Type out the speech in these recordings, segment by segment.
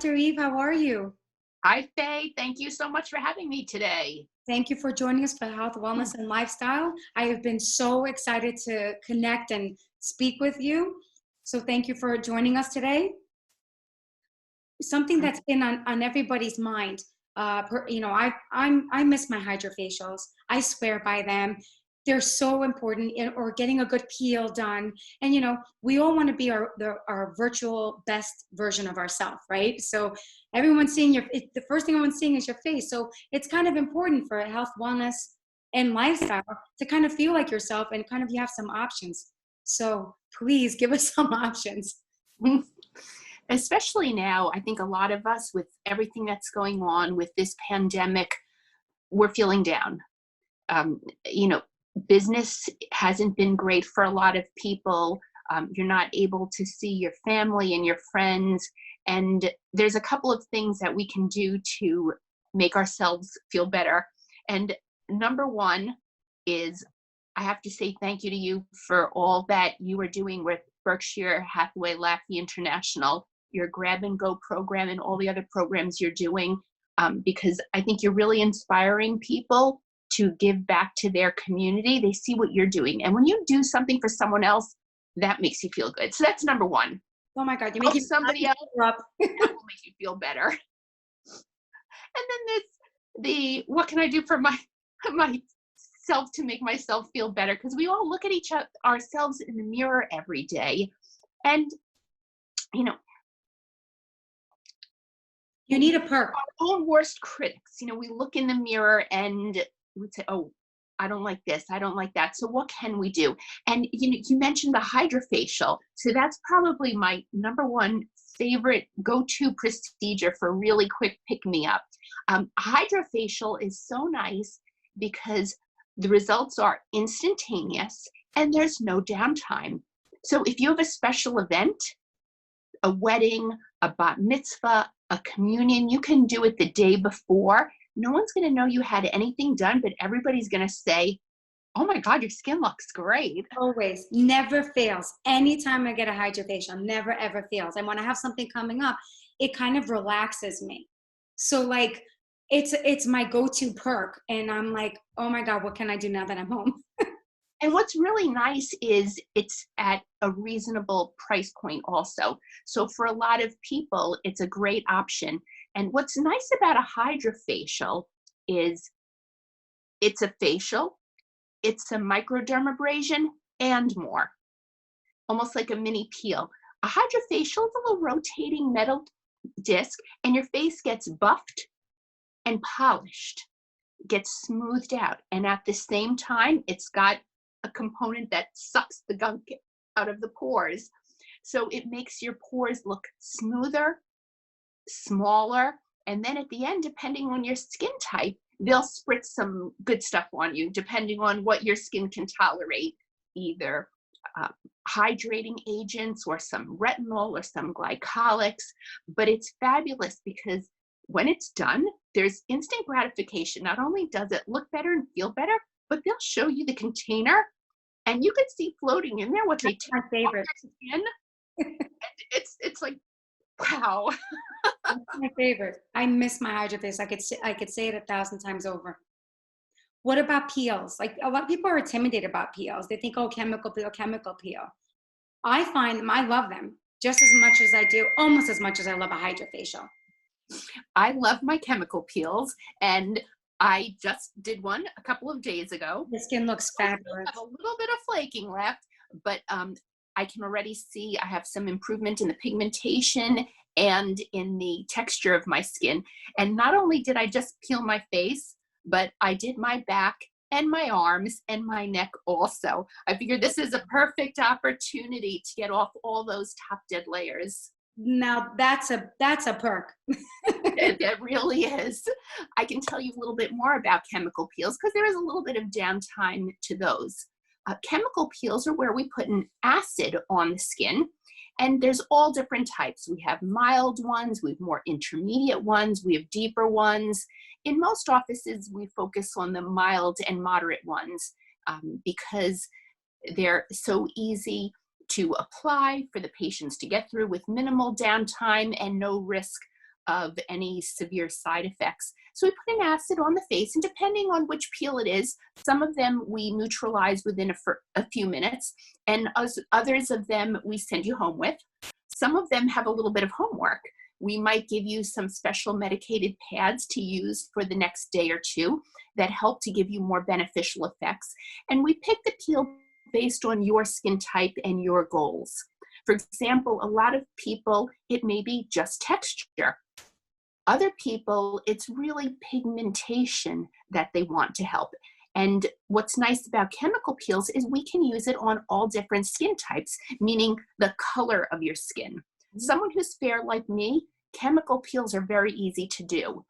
Dr. Eve. How are you? Hi, Faye. Thank you so much for having me today. Thank you for joining us for Health, Wellness, and Lifestyle. I have been so excited to connect and speak with you. So thank you for joining us today. Something that's been on everybody's mind. I miss my Hydra facials. I swear by them. They're so important, or getting a good peel done. And we all want to be our virtual best version of ourselves, right? So everyone's seeing the first thing everyone's seeing is your face. So it's kind of important for health, wellness, and lifestyle to kind of feel like yourself, and kind of you have some options. So please give us some options. Especially now, I think a lot of us, with everything that's going on with this pandemic, we're feeling down. You know, business hasn't been great for a lot of people. You're not able to see your family and your friends. And there's a couple of things that we can do to make ourselves feel better. And number one is, I have to say thank you to you for all that you are doing with Berkshire Hathaway Laffey International, your grab and go program, and all the other programs you're doing, because I think you're really inspiring people to give back to their community. They see what you're doing. And when you do something for someone else, that makes you feel good. So that's number one. Oh my God, you Help make somebody else, that will make you feel better. And then there's the, what can I do for myself to make myself feel better? Because we all look at ourselves in the mirror every day. And, you know, you need a perk. Our own worst critics. We look in the mirror and we would say, oh, I don't like this, I don't like that. So what can we do? And you mentioned the Hydra Facial. So that's probably my number one favorite go-to procedure for really quick pick-me-up. Hydra Facial is so nice because the results are instantaneous and there's no downtime. So if you have a special event, a wedding, a bat mitzvah, a communion, you can do it the day before. No one's going to know you had anything done, but everybody's going to say, oh my God, your skin looks great. Always, never fails. Anytime I get a Hydra Facial, never ever fails. And when I have something coming up, it kind of relaxes me. So like, it's my go-to perk. And I'm like, oh my God, what can I do now that I'm home? And what's really nice is it's at a reasonable price point also. So for a lot of people, it's a great option. And what's nice about a Hydra Facial is it's a facial, it's a microdermabrasion, and more. Almost like a mini peel. A Hydra Facial is a little rotating metal disc, and your face gets buffed and polished, gets smoothed out. And at the same time, it's got a component that sucks the gunk out of the pores. So it makes your pores look smoother, smaller, and then at the end, depending on your skin type, they'll spritz some good stuff on you, depending on what your skin can tolerate, either hydrating agents or some retinol or some glycolics. But it's fabulous because when it's done, there's instant gratification. Not only does it look better and feel better, but they'll show you the container, and you could see floating in there what they take. My favorite. It's like, wow. That's my favorite. I miss my Hydra Facial. I could say it 1,000 times over. What about peels? Like, a lot of people are intimidated about peels. They think, oh, chemical peel, chemical peel. I find them, I love them just as much as I do, almost as much as I love a Hydra Facial. I love my chemical peels, and I just did one a couple of days ago. The skin looks fabulous. I have a little bit of flaking left, but I can already see I have some improvement in the pigmentation and in the texture of my skin. And not only did I just peel my face, but I did my back and my arms and my neck also. I figured this is a perfect opportunity to get off all those top dead layers. Now that's a perk. It really is. I can tell you a little bit more about chemical peels because there is a little bit of downtime to those. Chemical peels are where we put an acid on the skin, and there's all different types. We have mild ones, we have more intermediate ones, we have deeper ones. In most offices, we focus on the mild and moderate ones because they're so easy to apply for the patients to get through with minimal downtime and no risk of any severe side effects. So we put an acid on the face, and depending on which peel it is, some of them we neutralize within a few minutes, and others of them we send you home with. Some of them have a little bit of homework. We might give you some special medicated pads to use for the next day or two that help to give you more beneficial effects. And we pick the peel based on your skin type and your goals. For example, a lot of people, it may be just texture. Other people, it's really pigmentation that they want to help. And what's nice about chemical peels is we can use it on all different skin types, meaning the color of your skin. Someone who's fair like me, chemical peels are very easy to do.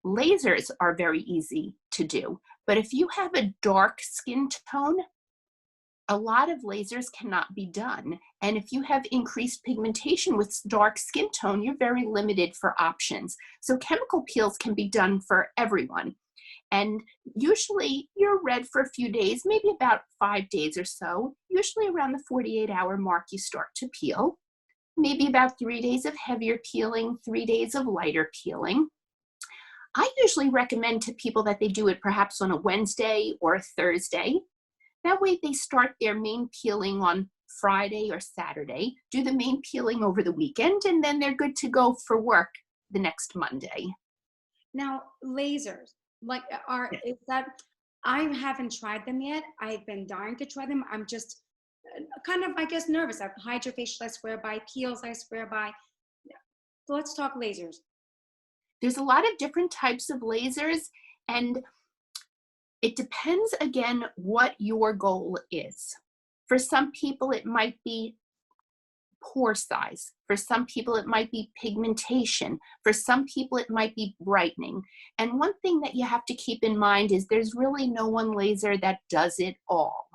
Lasers are very easy to do. But if you have a dark skin tone, a lot of lasers cannot be done. And if you have increased pigmentation with dark skin tone, you're very limited for options. So chemical peels can be done for everyone. And usually you're red for a few days, maybe about 5 days or so. Usually around the 48-hour mark, you start to peel. Maybe about 3 days of heavier peeling, 3 days of lighter peeling. I usually recommend to people that they do it perhaps on a Wednesday or a Thursday. That way they start their main peeling on Friday or Saturday, do the main peeling over the weekend, and then they're good to go for work the next Monday. Now, lasers, like, is that, I haven't tried them yet. I've been dying to try them. I'm just kind of, I guess, nervous. Hydra Facial I swear by, peels I swear by. So let's talk lasers. There's a lot of different types of lasers, and it depends, again, what your goal is. For some people, it might be pore size. For some people, it might be pigmentation. For some people, it might be brightening. And one thing that you have to keep in mind is there's really no one laser that does it all.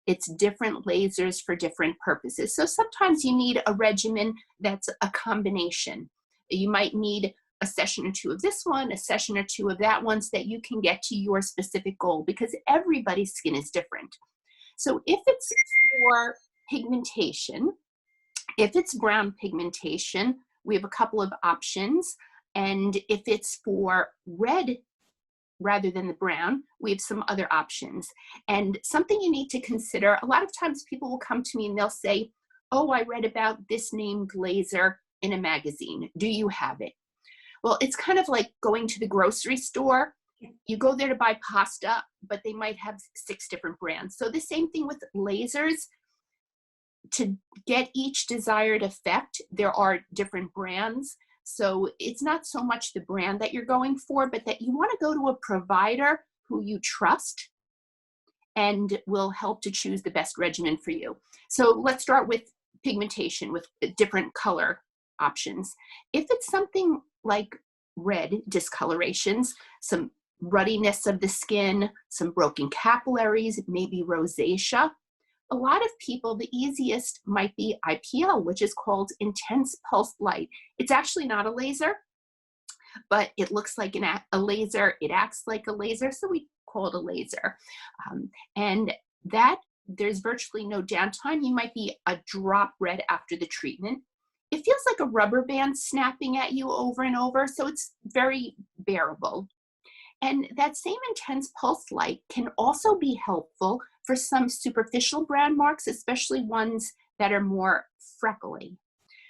It's different lasers for different purposes. So sometimes you need a regimen that's a combination. You might need a session or two of this one, a session or two of that one, so that you can get to your specific goal, because everybody's skin is different. So if it's for pigmentation, if it's brown pigmentation, we have a couple of options. And if it's for red rather than the brown, we have some other options. And something you need to consider, a lot of times people will come to me and they'll say, oh, I read about this named laser in a magazine. Do you have it? Well, it's kind of like going to the grocery store. You go there to buy pasta, but they might have 6 different brands. So the same thing with lasers. To get each desired effect, there are different brands. So it's not so much the brand that you're going for, but that you want to go to a provider who you trust and will help to choose the best regimen for you. So let's start with pigmentation with different color options. If it's something like red discolorations, some ruddiness of the skin, some broken capillaries, maybe rosacea, a lot of people, the easiest might be IPL, which is called intense pulsed light. It's actually not a laser, but it looks like a laser. It acts like a laser, so we call it a laser. And that, there's virtually no downtime. You might be a drop red after the treatment. It feels like a rubber band snapping at you over and over, so it's very bearable. And that same intense pulse light can also be helpful for some superficial brown marks, especially ones that are more freckly.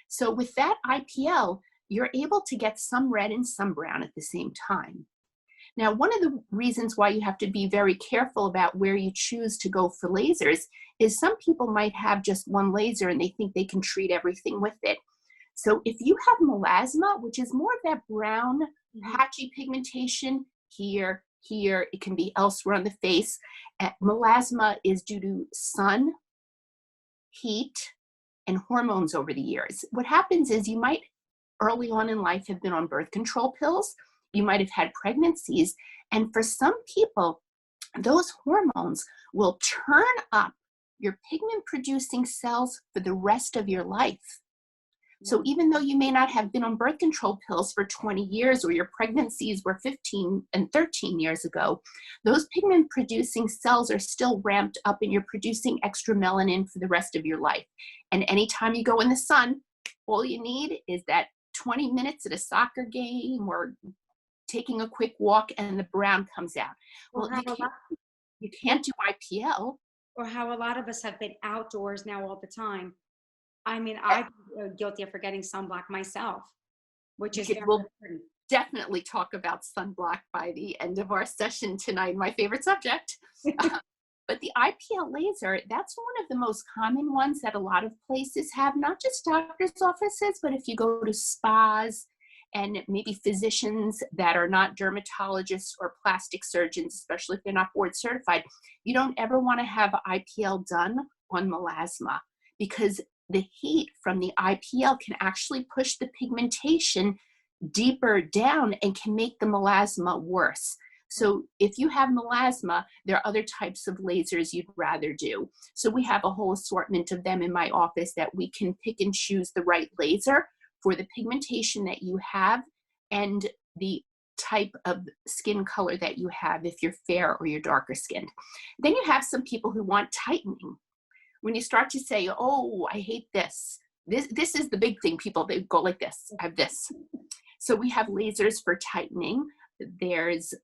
So with that IPL, you're able to get some red and some brown at the same time. Now, one of the reasons why you have to be very careful about where you choose to go for lasers is some people might have just one laser and they think they can treat everything with it. So if you have melasma, which is more of that brown, patchy pigmentation here, it can be elsewhere on the face. Melasma is due to sun, heat, and hormones over the years. What happens is you might early on in life have been on birth control pills. You might have had pregnancies. And for some people, those hormones will turn up your pigment producing cells for the rest of your life. So even though you may not have been on birth control pills for 20 years or your pregnancies were 15 and 13 years ago, those pigment producing cells are still ramped up and you're producing extra melanin for the rest of your life. And anytime you go in the sun, all you need is that 20 minutes at a soccer game or taking a quick walk and the brown comes out. Or Well, how a lot, you can't do IPL. or how a lot of us have been outdoors now all the time. I mean, Uh, I'm guilty of forgetting sunblock myself, which is very We'll important. definitely talk about sunblock by the end of our session tonight, my favorite subject. But the IPL laser, that's one of the most common ones that a lot of places have, not just doctor's offices, but if you go to spas and maybe physicians that are not dermatologists or plastic surgeons, especially if they're not board certified, you don't ever want to have IPL done on melasma because the heat from the IPL can actually push the pigmentation deeper down and can make the melasma worse. So if you have melasma, there are other types of lasers you'd rather do. So we have a whole assortment of them in my office that we can pick and choose the right laser for the pigmentation that you have and the type of skin color that you have if you're fair or you're darker skinned. Then you have some people who want tightening. When you start to say, oh, I hate this. This is the big thing. People, they go like this, I have this. So we have lasers for tightening. There's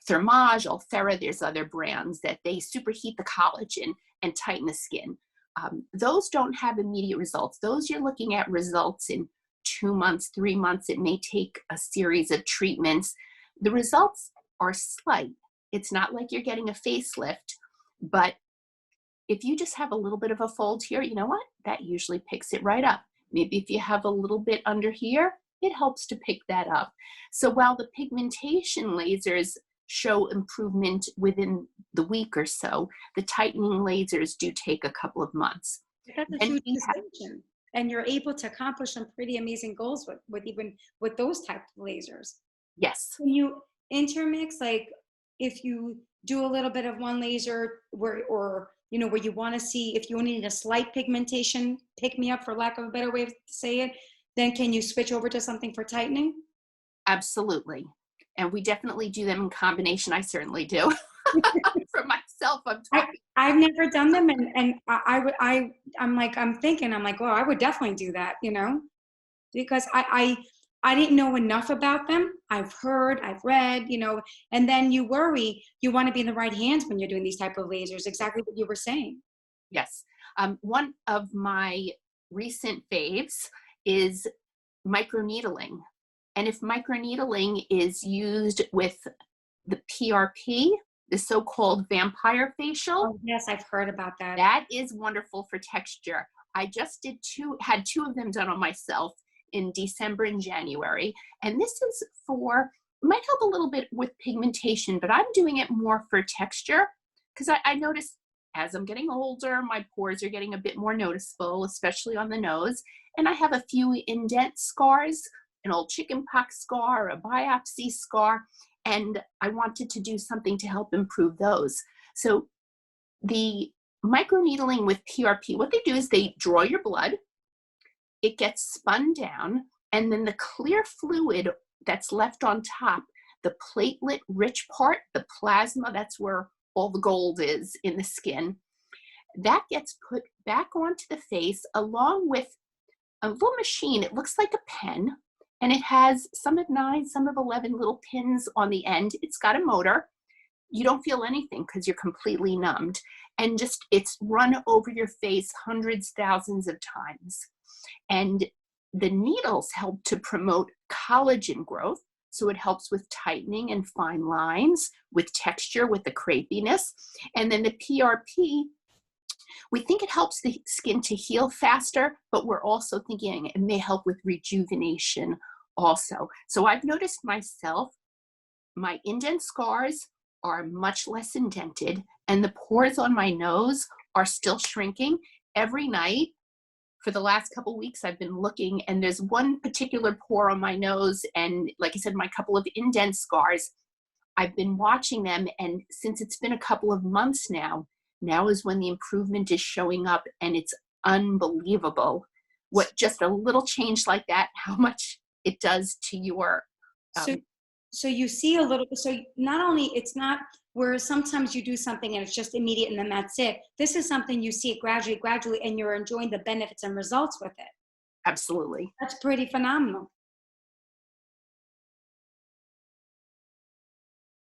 Thermage, Ulthera, there's other brands that they superheat the collagen and tighten the skin. Those don't have immediate results. Those you're looking at results in 2 months, 3 months. It may take a series of treatments. The results are slight. It's not like you're getting a facelift, but if you just have a little bit of a fold here, you know what? That usually picks it right up. Maybe if you have a little bit under here, it helps to pick that up. So while the pigmentation lasers show improvement within the week or so, the tightening lasers do take a couple of months. That's a huge distinction. And you're able to accomplish some pretty amazing goals with even with those types of lasers. Yes. Can you intermix, like if you do a little bit of one laser where you want to see if you only need a slight pigmentation pick me up, for lack of a better way to say it, then can you switch over to something for tightening? Absolutely. And we definitely do them in combination. I certainly do. For myself, I'm talking. I've never done them, and I'm like, oh, I would definitely do that, because I didn't know enough about them. I've heard, I've read, and then you worry, you want to be in the right hands when you're doing these type of lasers, exactly what you were saying. Yes. One of my recent faves is microneedling. And if microneedling is used with the PRP, the so-called vampire facial. Oh, yes, I've heard about that. That is wonderful for texture. I just had two of them done on myself in December and January. And this is might help a little bit with pigmentation, but I'm doing it more for texture because I notice as I'm getting older, my pores are getting a bit more noticeable, especially on the nose. And I have a few indent scars, an old chickenpox scar, a biopsy scar, and I wanted to do something to help improve those. So the microneedling with PRP, what they do is they draw your blood, it gets spun down, and then the clear fluid that's left on top, the platelet-rich part, the plasma, that's where all the gold is in the skin, that gets put back onto the face along with a little machine. It looks like a pen, and it has some of 9, some of 11 little pins on the end. It's got a motor. You don't feel anything because you're completely numbed. And it's run over your face hundreds, thousands of times. And the needles help to promote collagen growth. So it helps with tightening and fine lines, with texture, with the crepiness. And then the PRP, we think it helps the skin to heal faster, but we're also thinking it may help with rejuvenation also. So I've noticed myself, my indent scars are much less indented, and the pores on my nose are still shrinking. Every night for the last couple weeks, I've been looking, and there's one particular pore on my nose, and like I said, my couple of indent scars, I've been watching them, and since it's been a couple of months now is when the improvement is showing up, and it's unbelievable what just a little change like that, how much it does to your so you see a little, so not only it's not where sometimes you do something and it's just immediate and then that's it. This is something you see it gradually, and you're enjoying the benefits and results with it. Absolutely. That's pretty phenomenal.